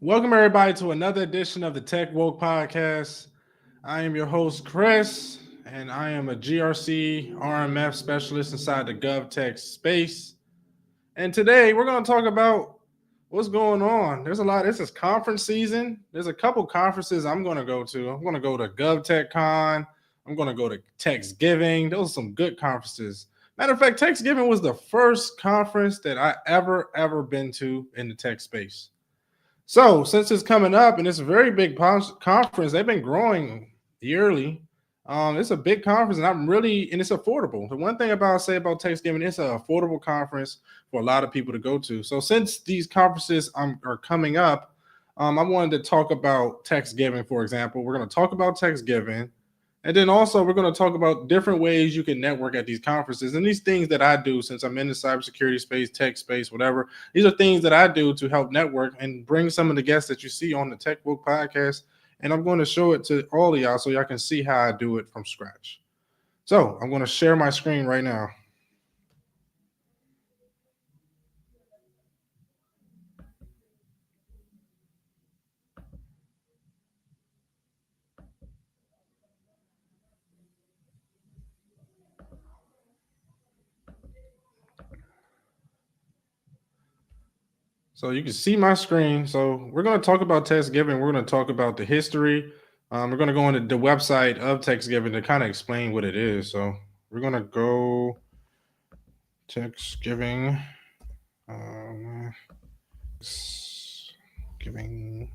Welcome everybody to another edition of the Tech Woke Podcast. I am your host Chris, and I am a GRC RMF specialist inside the GovTech space. And today we're going to talk about what's going on. There's a lot. This is conference season. There's a couple conferences I'm going to go to. I'm going to go to GovTech Con. I'm going to go to Techsgiving. Those are some good conferences. Matter of fact, Techsgiving was the first conference that I ever been to in the tech space. So since it's coming up and it's a very big conference, they've been growing yearly. It's a big conference, and and it's affordable. The one thing about say about Thanksgiving, it's an affordable conference for a lot of people to go to. So since these conferences are coming up, I wanted to talk about Thanksgiving, for example. We're going to talk about Thanksgiving. And then also we're going to talk about different ways you can network at these conferences and these things that I do since I'm in the cybersecurity space, tech space, whatever. These are things that I do to help network and bring some of the guests that you see on the Tech Book podcast. And I'm going to show it to all of y'all so y'all can see how I do it from scratch. So I'm going to share my screen right now. So you can see my screen. So we're going to talk about Thanksgiving. We're going to talk about the history. We're going to go into the website of Thanksgiving to kind of explain what it is. So we're going to go Thanksgiving. Giving.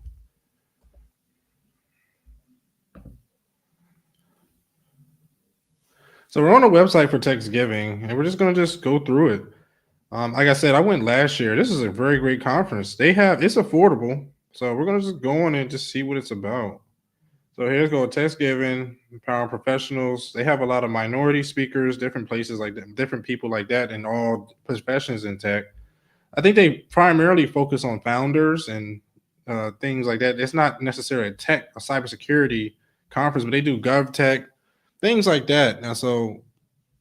So we're on a website for Thanksgiving, and we're just going to just go through it. Like I said, I went last year. This is a very great conference. It's affordable. So we're gonna just go on and just see what it's about. So here's go Thanksgiving, empowering professionals. They have a lot of minority speakers, different places like that, different people like that in all professions in tech. I think they primarily focus on founders and things like that. It's not necessarily a cybersecurity conference, but they do gov tech, things like that. Now, so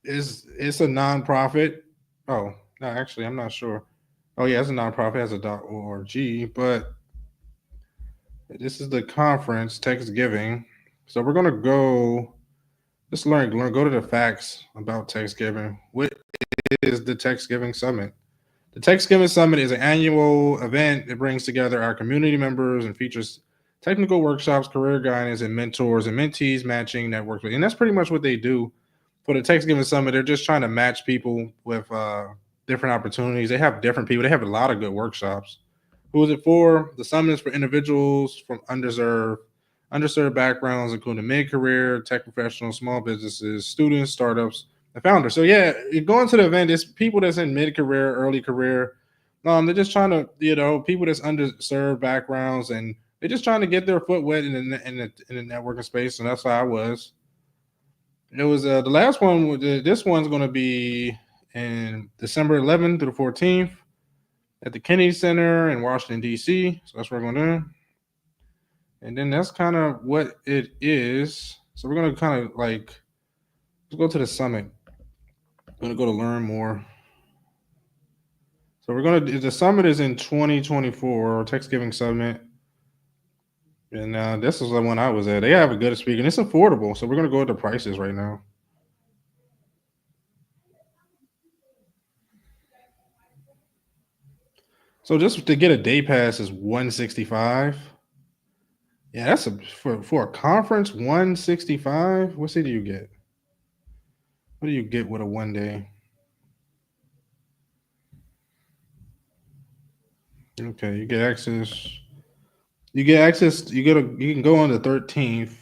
it's a nonprofit. Oh, no, actually, I'm not sure. Oh, yeah, it's a nonprofit. It has a .org, but this is the conference, Techsgiving. So we're gonna go. Just learn. Go to the facts about Techsgiving. What is the Techsgiving Summit? The Techsgiving Summit is an annual event that brings together our community members and features technical workshops, career guidance, and mentors and mentees matching networks. And that's pretty much what they do for the Techsgiving Summit. They're just trying to match people with different opportunities. They have different people. They have a lot of good workshops. Who is it for? The summit is for individuals from underserved backgrounds, including mid-career, tech professionals, small businesses, students, startups, and founders. So yeah, going to the event, it's people that's in mid-career, early career. They're just trying to, people that's underserved backgrounds, and they're just trying to get their foot wet in the networking space, and that's how I was. It was the last one. This one's going to be in December 11th through the 14th at the Kennedy Center in Washington, D.C. So that's what we're going to do. And then that's kind of what it is. So we're going to kind of let's go to the summit. I'm going to go to learn more. So the summit is in 2024, Techsgiving Summit. And this is the one I was at. They have a good speaker, and it's affordable. So we're going to go with the prices right now. So just to get a day pass is $165. Yeah, that's for a conference, $165. What city do you get? What do you get with a 1 day? Okay, you get access. You get access. You can go on the 13th.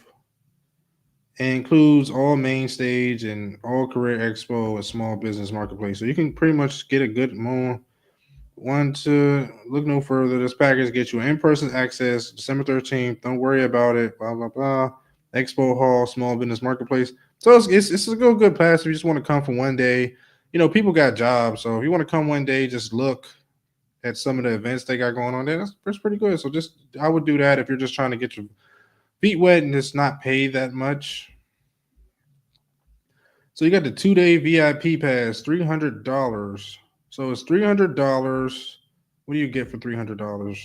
It includes all main stage and all career expo and small business marketplace. So you can pretty much get a good more. Want to look no further. This package gets you in-person access December 13th. Don't worry about it. Blah blah blah. Expo Hall, small business marketplace. So it's a good pass if you just want to come for 1 day. People got jobs, so if you want to come 1 day, just look at some of the events they got going on there. That's pretty good. So I would do that if you're just trying to get your feet wet and just not pay that much. So you got the 2 day VIP pass, $300. So it's $300. What do you get for $300?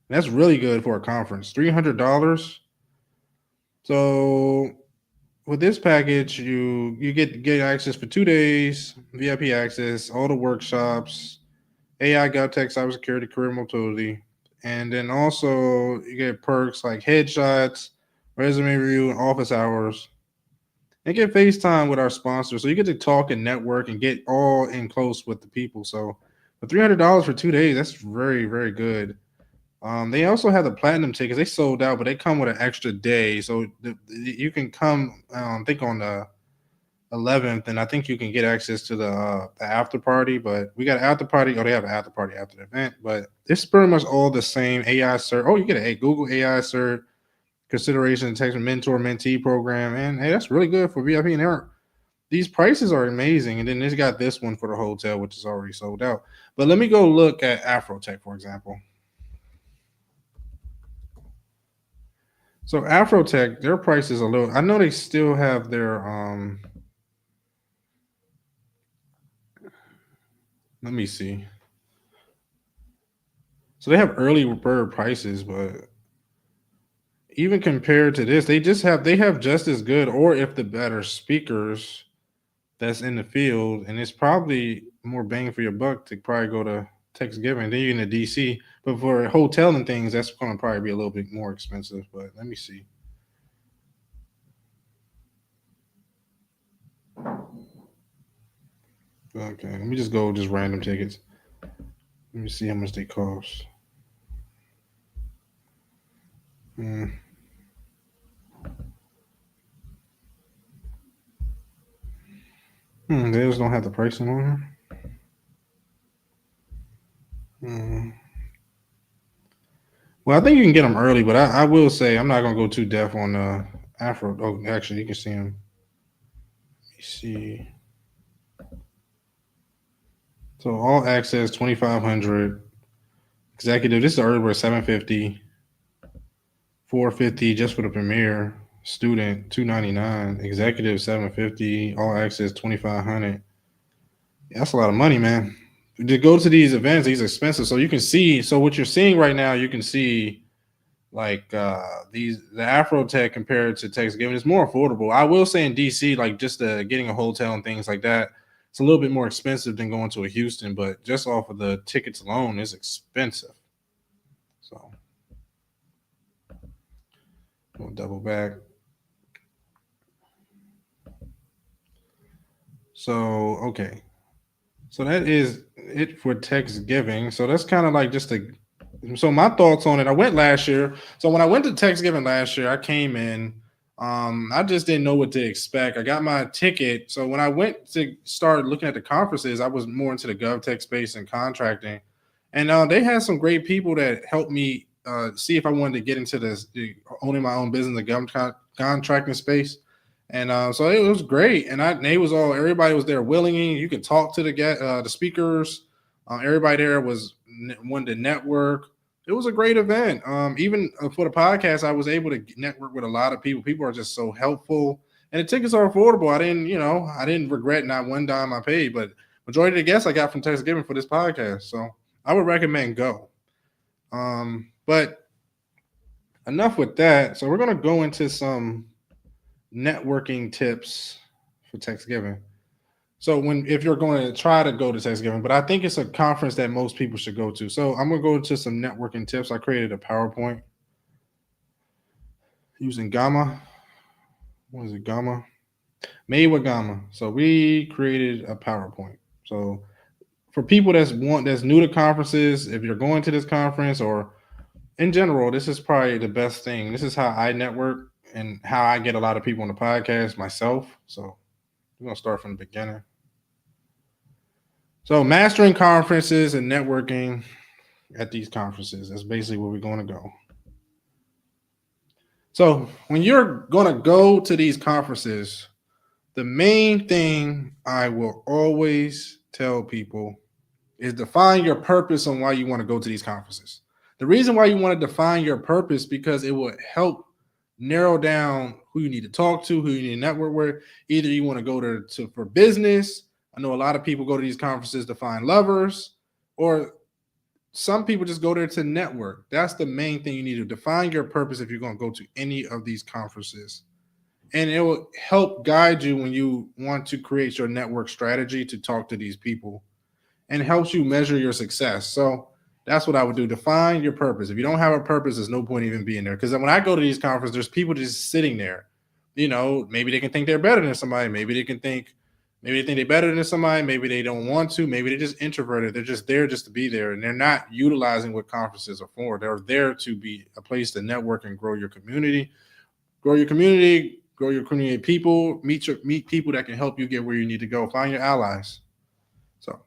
That's really good for a conference. $300. So with this package, you get access for 2 days, VIP access, all the workshops, AI, GovTech, cybersecurity, career mobility, and then also you get perks like headshots, resume review, and office hours. And get FaceTime with our sponsors, so you get to talk and network and get all in close with the people. So for $300 for 2 days, that's very good. They also have the platinum tickets. They sold out, but they come with an extra day, so you can come. I think on the 11th, and I think you can get access to the after party. But we got an after party. Oh, they have an after party after the event, but it's pretty much all the same. AI cert. Oh, you get a Google AI cert, consideration text mentor mentee program, and hey, that's really good for VIP. And these prices are amazing. And then it's got this one for the hotel, which is already sold out. But let me go look at Afrotech, for example. So Afrotech, their price is a little. I know they still have their. Let me see. So they have early bird prices, but even compared to this, they have just as good, or if the better speakers that's in the field, and it's probably more bang for your buck to probably go to Techsgiving. Then you're in the DC, but for a hotel and things, that's going to probably be a little bit more expensive. But let me see. Okay, let me just go just random tickets. Let me see how much they cost. Hmm. They just don't have the pricing on here. Hmm. Well, I think you can get them early, but I will say I'm not gonna go too deaf on Afro. Oh, actually, you can see them. Let me see. So all access 2,500. Executive. This is the early bird 750. 450 just for the premiere. Student 299. Executive 750. All access 2,500. Yeah, that's a lot of money, man. To go to these events, these are expensive. So you can see. So what you're seeing right now, you can see like the Afrotech compared to Techsgiving is more affordable. I will say in DC, like just getting a hotel and things like that, it's a little bit more expensive than going to a Houston, but just off of the tickets alone is expensive. So we'll double back. So okay. So that is it for Techsgiving. So that's kind of like just a. So my thoughts on it. I went last year. So when I went to Techsgiving last year, I came in. I just didn't know what to expect. I got my ticket. So when I went to start looking at the conferences, I was more into the GovTech space and contracting, and they had some great people that helped me see if I wanted to get into this owning my own business, the government contracting space. And so it was great, and they was all everybody was there willingly. You could talk to the speakers. Everybody there was wanted to network. It was a great event. Even for the podcast, I was able to network with a lot of people. People are just so helpful, and the tickets are affordable. I didn't regret not one dime I paid, but majority of the guests I got from Thanksgiving for this podcast. So I would recommend go. But enough with that. So we're gonna go into some networking tips for Thanksgiving. So if you're going to try to go to Thanksgiving, but I think it's a conference that most people should go to. So I'm gonna go into some networking tips. I created a PowerPoint using Gamma. What is it? Gamma? Made with Gamma. So we created a PowerPoint. So for people that's new to conferences, if you're going to this conference or in general, this is probably the best thing. This is how I network and how I get a lot of people on the podcast myself. So we're gonna start from the beginning. So mastering conferences and networking at these conferences. That's basically where we're going to go. So when you're going to go to these conferences, the main thing I will always tell people is define your purpose on why you want to go to these conferences. The reason why you want to define your purpose because it will help narrow down who you need to talk to, who you need to network with. Either you want to go to for business. I know a lot of people go to these conferences to find lovers, or Some people just go there to network. That's the main thing you need to define your purpose if you're going to go to any of these conferences. And it will help guide you when you want to create your network strategy to talk to these people, and helps you measure your success. So that's what I would do. Define your purpose. If you don't have a purpose, there's no point even being there. Because when I go to these conferences, there's people just sitting there. Maybe they can think they're better than somebody. Maybe they think they're better than somebody. Maybe they don't want to. Maybe they're just introverted. They're just there just to be there. And they're not utilizing what conferences are for. They're there to be a place to network and grow your community. Grow your community of people, meet people that can help you get where you need to go. Find your allies. So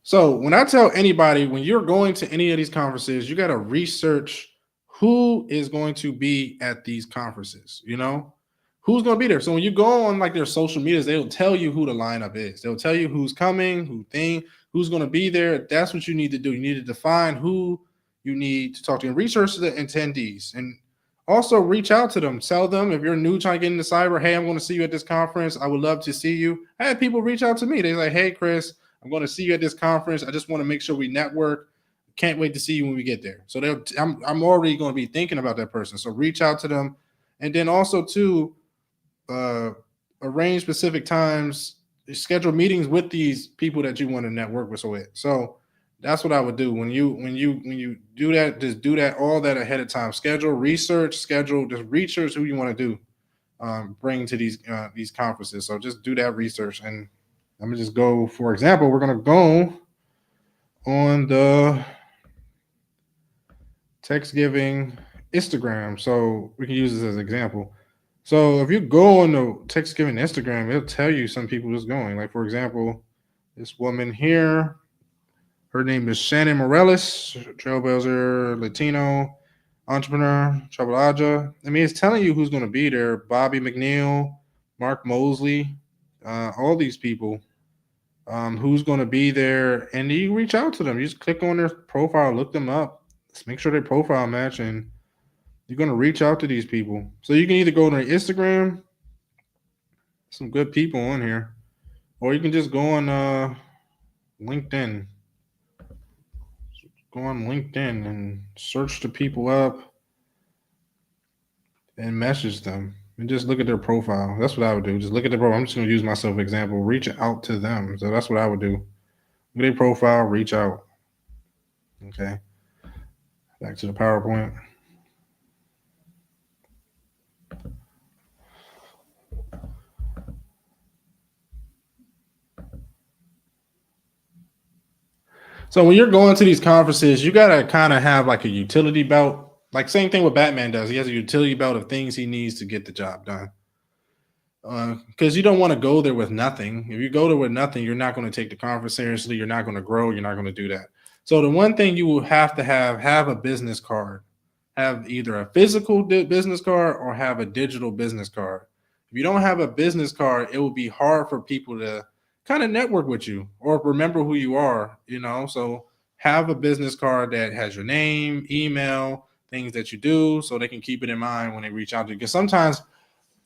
So when I tell anybody, when you're going to any of these conferences, you got to research who is going to be at these conferences. Who's going to be there. So when you go on like their social medias, they'll tell you who the lineup is. They'll tell you who's coming, who's going to be there. That's what you need to do. You need to define who you need to talk to and research the attendees, and also reach out to them. Tell them if you're new trying to get into cyber, hey, I'm going to see you at this conference. I would love to see you. I had people reach out to me. They're like, hey, Chris, I'm going to see you at this conference. I just want to make sure we network. Can't wait to see you when we get there. So I'm already going to be thinking about that person. So reach out to them, and then also too, uh, arrange specific times, schedule meetings with these people that you want to network with. So that's what I would do when you do that. Just do that all that ahead of time. Schedule, just research who you want to do. Bring to these conferences. So just do that research. And let me just go, for example, we're going to go on the Techsgiving Instagram. So we can use this as an example. So if you go on the Techsgiving Instagram, it'll tell you some people who's going. Like, for example, this woman here, her name is Shannon Morales, trailblazer, Latino, entrepreneur, Travel. I mean, it's telling you who's going to be there. Bobby McNeil, Mark Mosley, all these people, who's going to be there, and you reach out to them. You just click on their profile, look them up, just make sure their profile match, and you're going to reach out to these people. So you can either go to their Instagram, some good people on here, or you can just go on LinkedIn. Go on LinkedIn and search the people up and message them and just look at their profile. That's what I would do. Just look at their profile. I'm just going to use myself example. Reach out to them. So that's what I would do. Look at their profile. Reach out. Okay. Back to the PowerPoint. So when you're going to these conferences, you gotta kind of have like a utility belt. Like same thing what Batman does. He has a utility belt of things he needs to get the job done. Because you don't want to go there with nothing. If you go there with nothing, you're not going to take the conference seriously. You're not going to grow. You're not going to do that. So the one thing you will have to have a business card. Have either a physical business card or have a digital business card. If you don't have a business card, it will be hard for people to kind of network with you or remember who you are. So have a business card that has your name, email, things that you do, so they can keep it in mind when they reach out to you. Because sometimes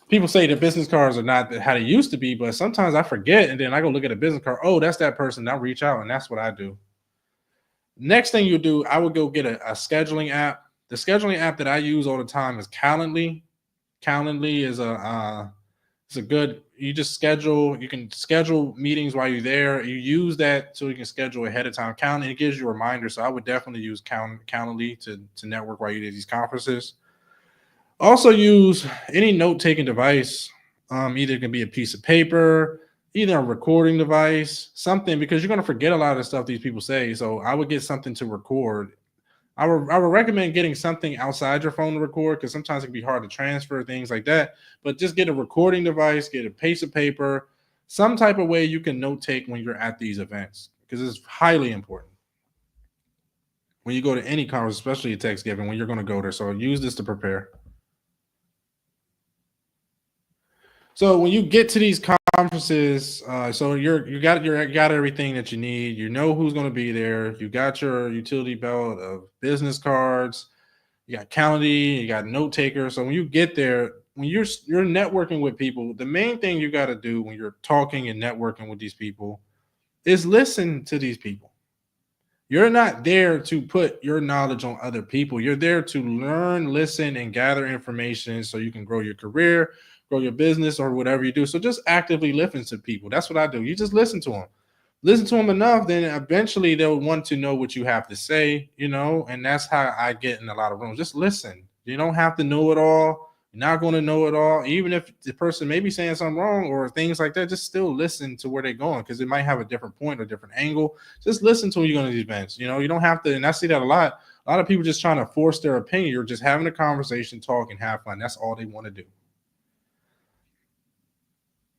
people say the business cards are not how they used to be, but sometimes I forget, and then I go look at a business card. Oh, that's that person. I'll reach out, and that's what I do. Next thing you do, I would go get a scheduling app. The scheduling app that I use all the time is Calendly. Calendly is it's a good. You just schedule. You can schedule meetings while you're there. You use that so you can schedule ahead of time. Calendly, it gives you a reminder. So I would definitely use Calendly to network while you do these conferences. Also use any note-taking device. Either it can be a piece of paper, either a recording device, something, because you're going to forget a lot of the stuff these people say. So I would get something to record. I would recommend getting something outside your phone to record, because sometimes it can be hard to transfer, things like that. But just get a recording device, get a piece of paper, some type of way you can note take when you're at these events, because it's highly important when you go to any conference, especially at Techsgiving, when you're going to go there. So use this to prepare. So when you get to these conferences, so you got everything that you need. You know who's going to be there. You got your utility belt of business cards. You got Calendly. You got note taker. So when you get there, when you're networking with people, the main thing you got to do when you're talking and networking with these people is listen to these people. You're not there to put your knowledge on other people. You're there to learn, listen, and gather information so you can grow your career, grow your business, or whatever you do. So just actively listen to people. That's what I do. You just listen to them enough, then eventually they'll want to know what you have to say, and that's how I get in a lot of rooms. Just listen. You don't have to know it all. You're not going to know it all. Even if the person may be saying something wrong or things like that, just still listen to where they're going because it might have a different point or different angle. Just listen to when you go to these events. You don't have to, and I see that a lot. A lot of people just trying to force their opinion. You're just having a conversation, talk, and have fun. That's all they want to do.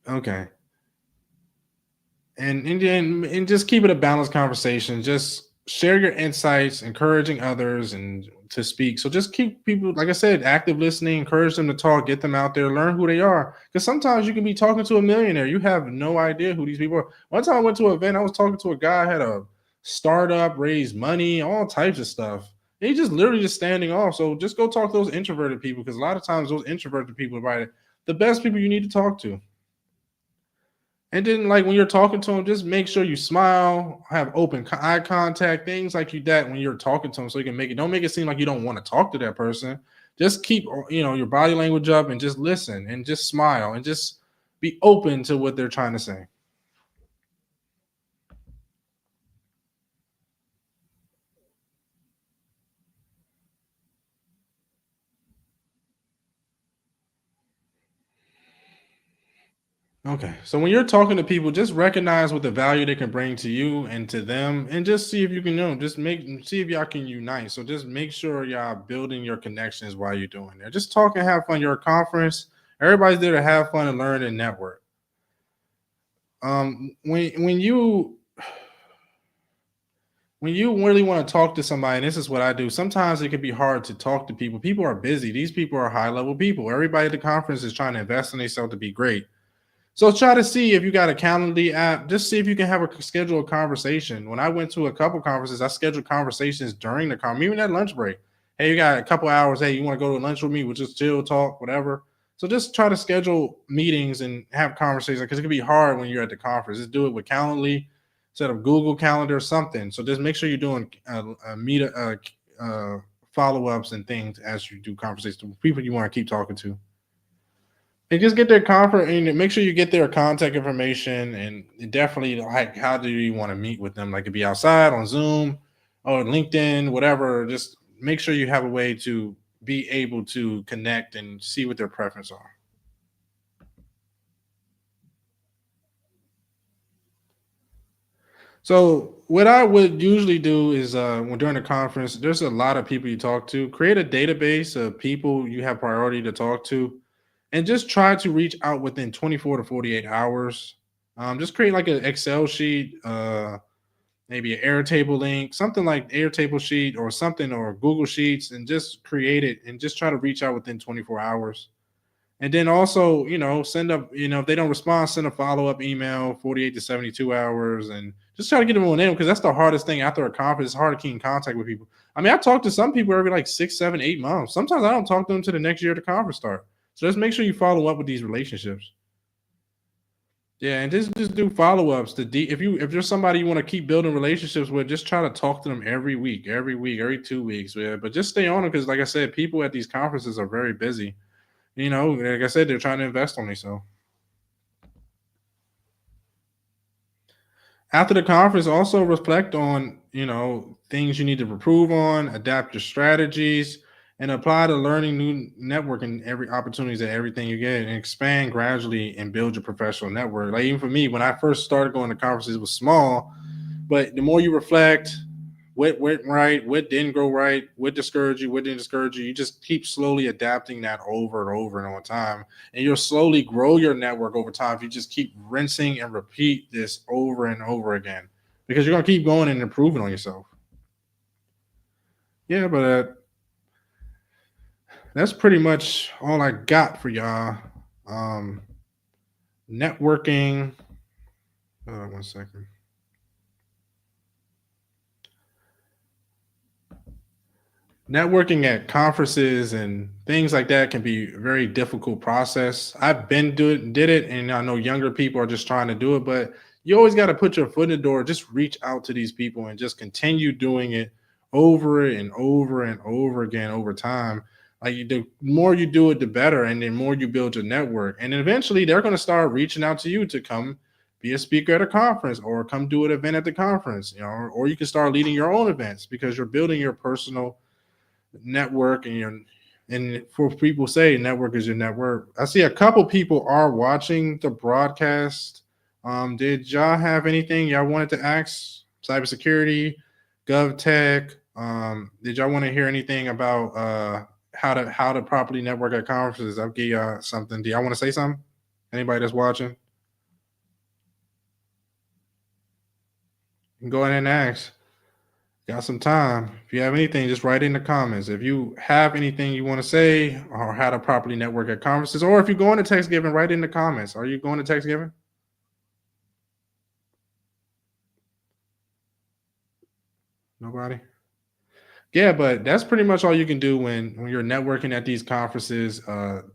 Okay. And just keep it a balanced conversation. Just share your insights, encouraging others and to speak. So just keep people, like I said, active listening, encourage them to talk, get them out there, learn who they are. Because sometimes you can be talking to a millionaire, you have no idea who these people are. One time I went to an event, I was talking to a guy, had a startup, raised money, all types of stuff. And he just literally just standing off. So just go talk to those introverted people because a lot of times those introverted people are probably the best people you need to talk to. And then, like when you're talking to them, just make sure you smile, have open eye contact, things like you that when you're talking to them, so you can make it. Don't make it seem like you don't want to talk to that person. Just keep, your body language up and just listen and just smile and just be open to what they're trying to say. Okay. So when you're talking to people, just recognize what the value they can bring to you and to them, and just see if you can just see if y'all can unite. So just make sure y'all building your connections while you're doing that. Just talk and have fun. You're a conference. Everybody's there to have fun and learn and network. When you really want to talk to somebody, and this is what I do, sometimes it can be hard to talk to people. People are busy. These people are high level people. Everybody at the conference is trying to invest in themselves to be great. So try to see if you got a Calendly app. Just see if you can have a schedule a conversation. When I went to a couple conferences, I scheduled conversations during the conference, even at lunch break. Hey, you got a couple hours. Hey, you want to go to lunch with me? We'll just chill, talk, whatever. So just try to schedule meetings and have conversations because it can be hard when you're at the conference. Just do it with Calendly instead of Google Calendar or something. So just make sure you're doing meet follow ups and things as you do conversations with people you want to keep talking to. And just get their contact and make sure you get their contact information and definitely like how do you want to meet with them? Like it be outside on Zoom or LinkedIn, whatever. Just make sure you have a way to be able to connect and see what their preferences are. So what I would usually do is when during the conference, there's a lot of people you talk to. Create a database of people you have priority to talk to, and just try to reach out within 24 to 48 hours. Just create like an Excel sheet, maybe an Airtable link, something like Airtable sheet or something or Google Sheets, and just create it and just try to reach out within 24 hours. And then also, send up, if they don't respond, send a follow up email 48 to 72 hours and just try to get them on in because that's the hardest thing after a conference. It's hard to keep in contact with people. I mean, I talk to some people every like 6, 7, 8 months. Sometimes I don't talk to them to the next year the conference start. So just make sure you follow up with these relationships. Yeah, and just do follow ups. If there's somebody you want to keep building relationships with, just try to talk to them every week, every 2 weeks. Yeah, but just stay on them because, like I said, people at these conferences are very busy. Like I said, they're trying to invest on themselves. After the conference, also reflect on, things you need to improve on, adapt your strategies, and apply to learning new networking every opportunities at everything you get and expand gradually and build your professional network. Like even for me, when I first started going to conferences, it was small, but the more you reflect, what went right, what didn't go right, what discouraged you, what didn't discourage you. You just keep slowly adapting that over and over and over time. And you'll slowly grow your network over time if you just keep rinsing and repeat this over and over again. Because you're gonna keep going and improving on yourself. Yeah, but that's pretty much all I got for y'all. Um Networking. One second. Networking at conferences and things like that can be a very difficult process. I've been did it, and I know younger people are just trying to do it, but you always got to put your foot in the door. Just reach out to these people and just continue doing it over and over and over again over time. Like the more you do it, the better, and the more you build your network, and then eventually they're going to start reaching out to you to come be a speaker at a conference or come do an event at the conference, or you can start leading your own events because you're building your personal network, and for people say network is your network. I see a couple people are watching the broadcast. Did y'all have anything y'all wanted to ask? Cybersecurity, GovTech. Did y'all want to hear anything about how to properly network at conferences? I'll give y'all something. Do y'all want to say something? Anybody that's watching? You can go ahead and ask. Got some time. If you have anything, just write in the comments. If you have anything you want to say or how to properly network at conferences, or if you're going to Techsgiving, write in the comments. Are you going to Techsgiving? Nobody? Yeah, but that's pretty much all you can do when you're networking at these conferences.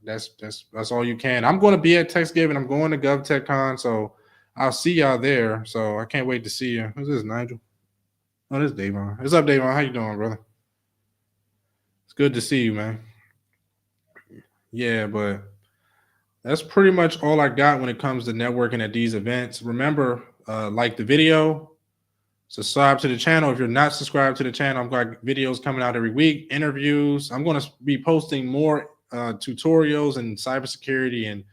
That's all you can. I'm going to be at Techsgiving. I'm going to GovTechCon, so I'll see y'all there. So I can't wait to see you. Who's this, Nigel? Oh, this is Davon. What's up, Davon? How you doing, brother? It's good to see you, man. Yeah, but that's pretty much all I got when it comes to networking at these events. Remember, like the video, subscribe to the channel. If you're not subscribed to the channel, I've got videos coming out every week, interviews. I'm going to be posting more tutorials and cybersecurity and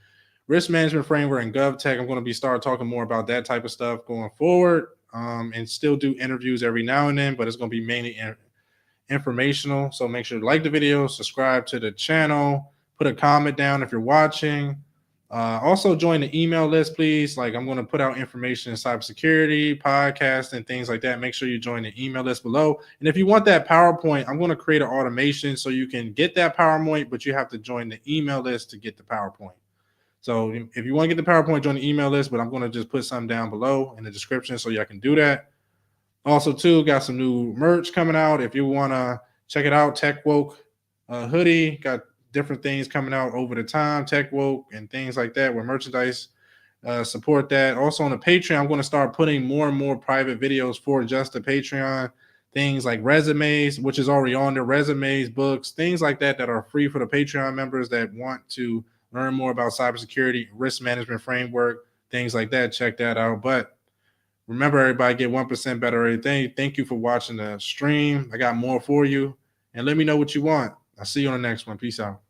risk management framework and GovTech. I'm going to be start talking more about that type of stuff going forward, and still do interviews every now and then, but it's going to be mainly informational. So make sure to like the video, subscribe to the channel, put a comment down if you're watching. Also join the email list, please. Like I'm going to put out information in cybersecurity, podcast, and things like that. Make sure you join the email list below. And if you want that PowerPoint, I'm going to create an automation so you can get that PowerPoint, but you have to join the email list to get the PowerPoint. So if you want to get the PowerPoint, join the email list, but I'm going to just put something down below in the description so y'all can do that. Also, too, got some new merch coming out. If you want to check it out, Tech Woke hoodie, got different things coming out over the time, Tech Woke and things like that with merchandise. Support that. Also on the Patreon, I'm going to start putting more and more private videos for just the Patreon. Things like resumes, which is already on there, resumes, books, things like that are free for the Patreon members that want to learn more about cybersecurity, risk management framework, things like that. Check that out. But remember, everybody, get 1% better every day. Thank you for watching the stream. I got more for you. And let me know what you want. I'll see you on the next one. Peace out.